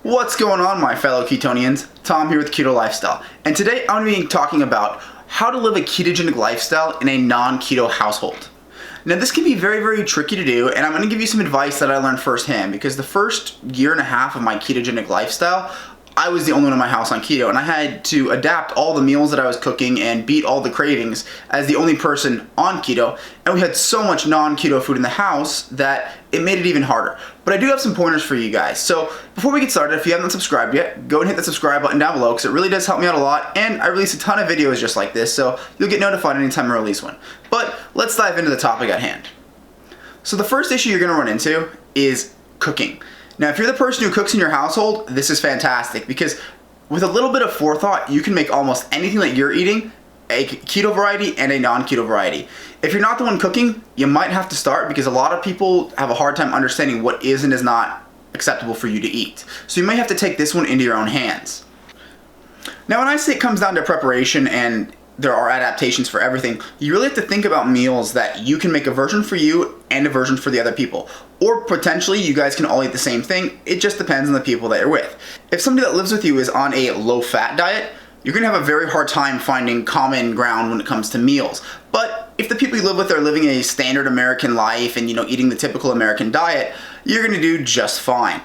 What's going on, my fellow Ketonians? Tom here with Keto Lifestyle, and today I'm going to be talking about how to live a ketogenic lifestyle in a non-keto household. Now this can be very, very tricky to do, and I'm going to give you some advice that I learned firsthand, because the first year and a half of my ketogenic lifestyle, I was the only one in my house on keto, and I had to adapt all the meals that I was cooking and beat all the cravings as the only person on keto, and we had so much non-keto food in the house that it made it even harder. But I do have some pointers for you guys. So before we get started, if you haven't subscribed yet, go and hit the subscribe button down below, because it really does help me out a lot, and I release a ton of videos just like this, so you'll get notified anytime I release one. But let's dive into the topic at hand. So the first issue you're going to run into is cooking. Now, if you're the person who cooks in your household, this is fantastic, because with a little bit of forethought, you can make almost anything that you're eating a keto variety and a non-keto variety. If you're not the one cooking, you might have to start, because a lot of people have a hard time understanding what is and is not acceptable for you to eat. So you may have to take this one into your own hands. Now, when I say it comes down to preparation and there are adaptations for everything, you really have to think about meals that you can make a version for you and a version for the other people. Or potentially you guys can all eat the same thing. It just depends on the people that you're with. If somebody that lives with you is on a low-fat diet, you're going to have a very hard time finding common ground when it comes to meals. But if the people you live with are living a standard American life and, eating the typical American diet, you're going to do just fine.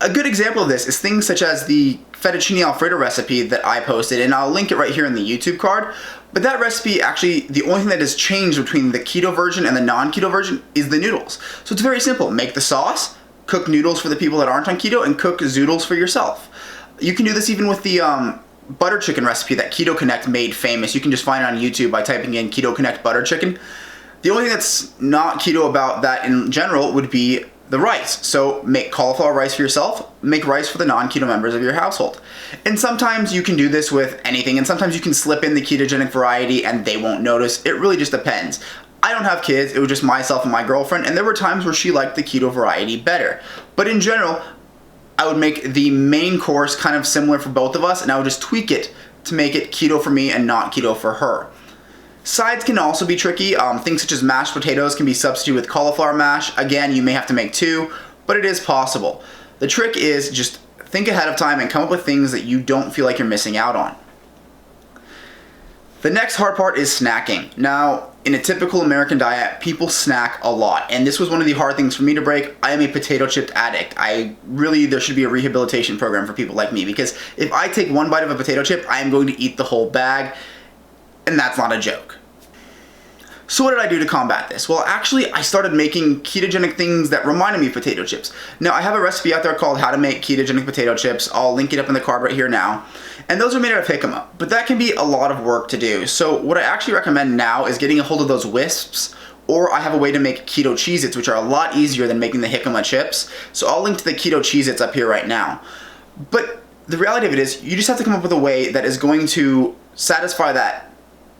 A good example of this is things such as the fettuccine alfredo recipe that I posted, and I'll link it right here in the YouTube card. But that recipe, actually, the only thing that has changed between the keto version and the non-keto version is the noodles. So it's very simple. Make the sauce, cook noodles for the people that aren't on keto, and cook zoodles for yourself. You can do this even with the butter chicken recipe that Ketogenic made famous. You can just find it on YouTube by typing in Ketogenic butter chicken. The only thing that's not keto about that in general would be the rice. So make cauliflower rice for yourself, make rice for the non-keto members of your household. And sometimes you can do this with anything, and sometimes you can slip in the ketogenic variety and they won't notice. It really just depends. I don't have kids, it was just myself and my girlfriend, and there were times where she liked the keto variety better. But in general, I would make the main course kind of similar for both of us, and I would just tweak it to make it keto for me and not keto for her. Sides can also be tricky. Things such as mashed potatoes can be substituted with cauliflower mash. Again, you may have to make two, but it is possible. The trick is just think ahead of time and come up with things that you don't feel like you're missing out on. The next hard part is snacking. Now, in a typical American diet, people snack a lot, and this was one of the hard things for me to break. I am a potato chip addict. There should be a rehabilitation program for people like me, because if I take one bite of a potato chip, I am going to eat the whole bag. And that's not a joke. So what did I do to combat this? Well, actually, I started making ketogenic things that reminded me of potato chips. Now, I have a recipe out there called How to Make Ketogenic Potato Chips. I'll link it up in the card right here now. And those are made out of jicama, but that can be a lot of work to do. So what I actually recommend now is getting a hold of those wisps, or I have a way to make keto Cheez-Its, which are a lot easier than making the jicama chips. So I'll link to the keto Cheez-Its up here right now. But the reality of it is, you just have to come up with a way that is going to satisfy that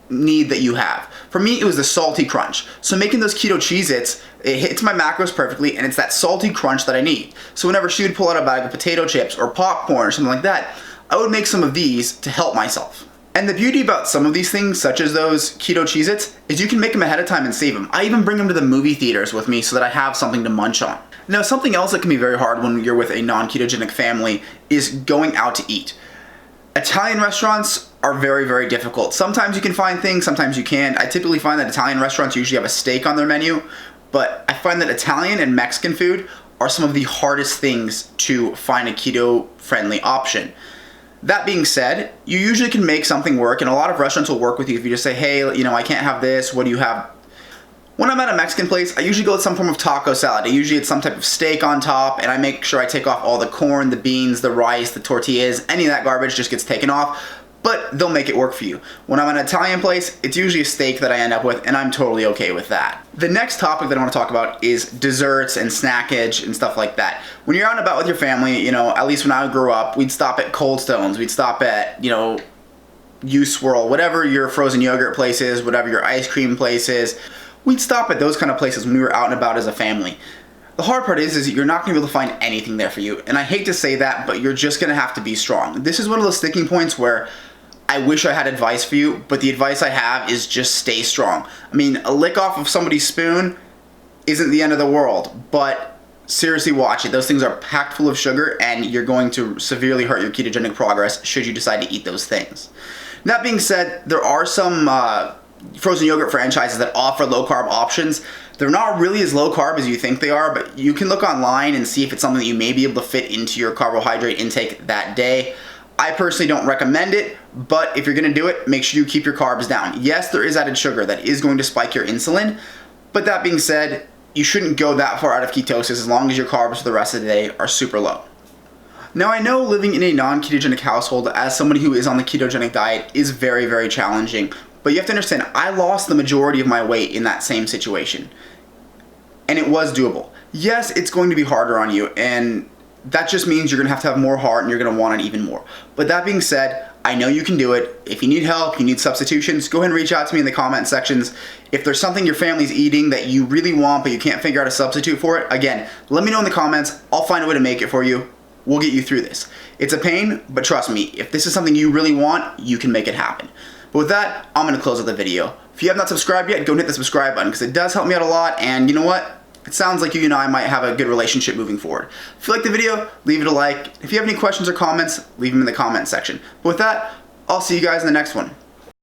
need that you have. For me, it was the salty crunch. So making those keto Cheez-Its, it hits my macros perfectly, and it's that salty crunch that I need. So whenever she would pull out a bag of potato chips or popcorn or something like that, I would make some of these to help myself. And the beauty about some of these things, such as those keto Cheez-Its, is you can make them ahead of time and save them. I even bring them to the movie theaters with me so that I have something to munch on. Now, something else that can be very hard when you're with a non-ketogenic family is going out to eat. Italian restaurants are very, very difficult. Sometimes you can find things, sometimes you can't. I typically find that Italian restaurants usually have a steak on their menu, but I find that Italian and Mexican food are some of the hardest things to find a keto-friendly option. That being said, you usually can make something work, and a lot of restaurants will work with you if you just say, hey, I can't have this, what do you have? When I'm at a Mexican place, I usually go with some form of taco salad. Usually it's some type of steak on top, and I make sure I take off all the corn, the beans, the rice, the tortillas. Any of that garbage just gets taken off, but they'll make it work for you. When I'm at an Italian place, it's usually a steak that I end up with, and I'm totally okay with that. The next topic that I want to talk about is desserts and snackage and stuff like that. When you're out and about with your family, at least when I grew up, we'd stop at Cold Stones, we'd stop at, U-Swirl, whatever your frozen yogurt place is, whatever your ice cream place is. We'd stop at those kind of places when we were out and about as a family. The hard part is you're not going to be able to find anything there for you. And I hate to say that, but you're just going to have to be strong. This is one of those sticking points where I wish I had advice for you, but the advice I have is just stay strong. I mean, a lick off of somebody's spoon isn't the end of the world, but seriously watch it. Those things are packed full of sugar and you're going to severely hurt your ketogenic progress should you decide to eat those things. That being said, there are some frozen yogurt franchises that offer low carb options. They're not really as low carb as you think they are, but you can look online and see if it's something that you may be able to fit into your carbohydrate intake that day. I personally don't recommend it, but if you're gonna do it, make sure you keep your carbs down. Yes, there is added sugar that is going to spike your insulin, but that being said, you shouldn't go that far out of ketosis as long as your carbs for the rest of the day are super low. Now I know living in a non-ketogenic household as somebody who is on the ketogenic diet is very, very challenging, but you have to understand, I lost the majority of my weight in that same situation, and it was doable. Yes, it's going to be harder on you, and that just means you're gonna have more heart and you're gonna want it even more. But that being said, I know you can do it. If you need help, you need substitutions, go ahead and reach out to me in the comment sections. If there's something your family's eating that you really want but you can't figure out a substitute for it, again, let me know in the comments. I'll find a way to make it for you. We'll get you through this. It's a pain, but trust me, if this is something you really want, you can make it happen. But with that, I'm gonna close out the video. If you have not subscribed yet, go and hit the subscribe button because it does help me out a lot, and you know what? It sounds like you and I might have a good relationship moving forward. If you like the video, leave it a like. If you have any questions or comments, leave them in the comment section. But with that, I'll see you guys in the next one.